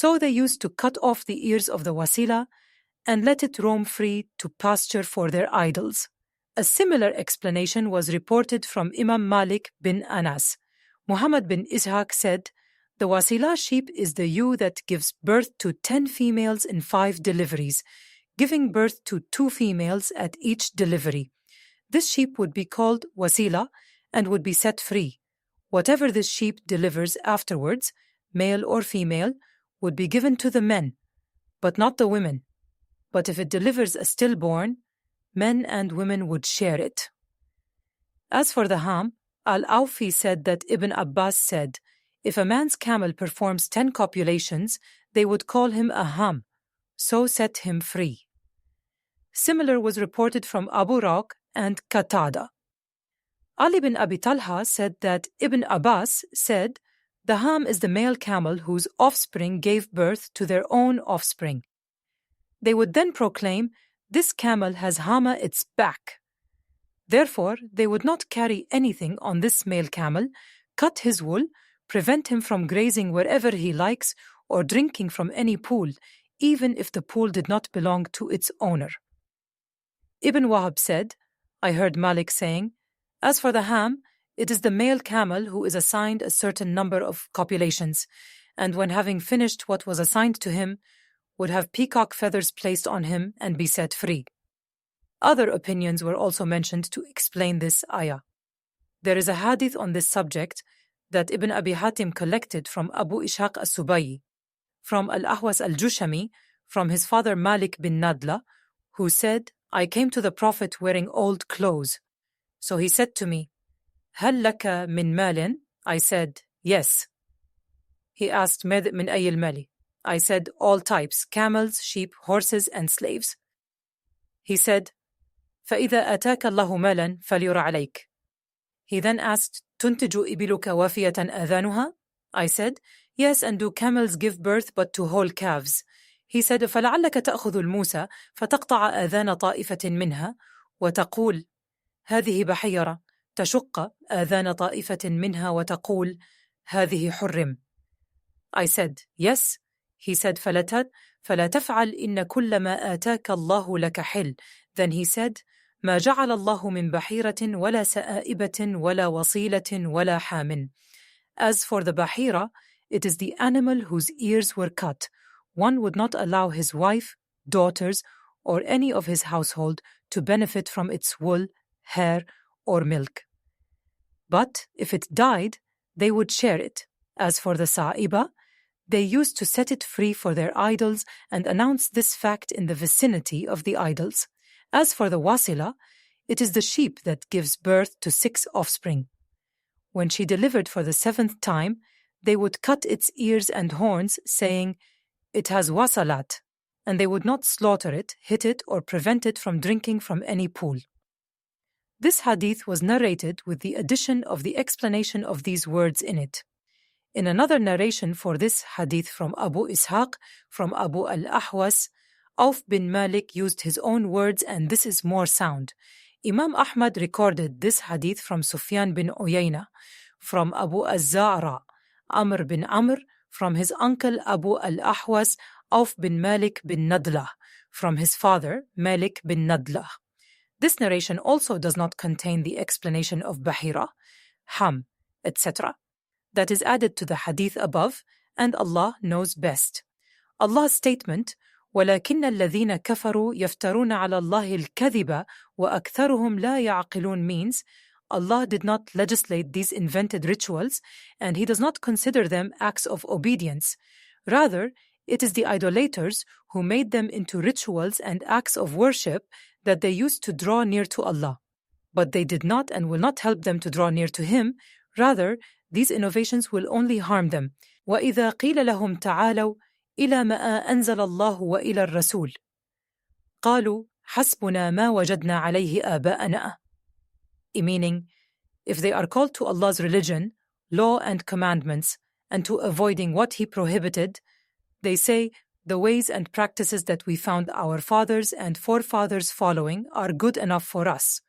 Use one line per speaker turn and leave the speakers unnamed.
So they used to cut off the ears of the wasila and let it roam free to pasture for their idols. A similar explanation was reported from Imam Malik bin Anas. Muhammad bin Ishaq said, "The wasila sheep is the ewe that gives birth to 10 females in 5 deliveries, giving birth to 2 females at each delivery. This sheep would be called wasila and would be set free. Whatever this sheep delivers afterwards, male or female, would be given to the men, but not the women. But if it delivers a stillborn, men and women would share it." As for the ham, Al-Awfi said that Ibn Abbas said, "If a man's camel performs 10 copulations, they would call him a ham, so set him free." Similar was reported from Abu Raq and Qatada. Ali bin Abi Talha said that Ibn Abbas said, "The ham is the male camel whose offspring gave birth to their own offspring. They would then proclaim, 'This camel has hama its back.' Therefore, they would not carry anything on this male camel, cut his wool, prevent him from grazing wherever he likes, or drinking from any pool, even if the pool did not belong to its owner." Ibn Wahab said, "I heard Malik saying, as for the ham, it is the male camel who is assigned a certain number of copulations, and when having finished what was assigned to him, would have peacock feathers placed on him and be set free." Other opinions were also mentioned to explain this ayah. There is a hadith on this subject that Ibn Abi Hatim collected from Abu Ishaq as-Subayyi, from Al-Ahwas al-Jushami, from his father Malik bin Nadla, who said, "I came to the Prophet wearing old clothes. So he said to me, 'Hal laka min malin?' I said, 'Yes.' He asked, 'Min ay al-mali?' I said, 'All types, camels, sheep, horses, and slaves.' He said, فَإِذَا أَتَاكَ اللَّهُ مَالًا فَلْيُرَ عَلَيْكَ. He then asked, تُنْتِجُ إِبِلُكَ وَافِيَةً أَذَانُهَا? I said, "Yes, and do camels give birth but to whole calves?" He said, فَلَعَلَّكَ تَأْخُذُ الْمُوسَى فَتَقْطَعَ آذَانَ طَائِفَةٍ مِنْهَا وَتَقُولُ هذه بحيرة، تشق آذان طائفة منها وتقول هذه حرم. I said, "Yes." He said, فلا تفعل إن كل ما آتاك الله لك حل. Then he said, ما جعل الله من بحيرة ولا سائبة ولا وصيلة ولا حام. As for the bahira, it is the animal whose ears were cut. One would not allow his wife, daughters, or any of his household to benefit from its wool, hair, or milk. But if it died, they would share it. As for the sa'iba, they used to set it free for their idols and announce this fact in the vicinity of the idols. As for the wasila, it is the sheep that gives birth to 6 offspring. When she delivered for the 7th time, they would cut its ears and horns, saying, "It has wasalat," and they would not slaughter it, hit it, or prevent it from drinking from any pool. This hadith was narrated with the addition of the explanation of these words in it. In another narration for this hadith from Abu Ishaq, from Abu al-Ahwas, Auf bin Malik used his own words, and this is more sound. Imam Ahmad recorded this hadith from Sufyan bin Uyayna, from Abu az-Za'ra, Amr bin Amr, from his uncle Abu al-Ahwas, Auf bin Malik bin Nadlah, from his father Malik bin Nadlah. This narration also does not contain the explanation of Bahira, Ham, etc. that is added to the hadith above, and Allah knows best. Allah's statement, وَلَكِنَّ الَّذِينَ كَفَرُوا يَفْتَرُونَ عَلَى اللَّهِ الْكَذِبَ وَأَكْثَرُهُمْ لَا يَعْقِلُونَ means Allah did not legislate these invented rituals, and He does not consider them acts of obedience. Rather, it is the idolaters who made them into rituals and acts of worship that they used to draw near to Allah. But they did not and will not help them to draw near to Him. Rather, these innovations will only harm them. وَإِذَا قِيلَ لَهُمْ تَعَالَوْا إِلَى مَا أَنزَلَ اللَّهُ وَإِلَى الرَّسُولِ قَالُوا حَسْبُنَا مَا وَجَدْنَا عَلَيْهِ آبَاءَنَا. Meaning, if they are called to Allah's religion, law and commandments, and to avoiding what He prohibited, they say, the ways and practices that we found our fathers and forefathers following are good enough for us.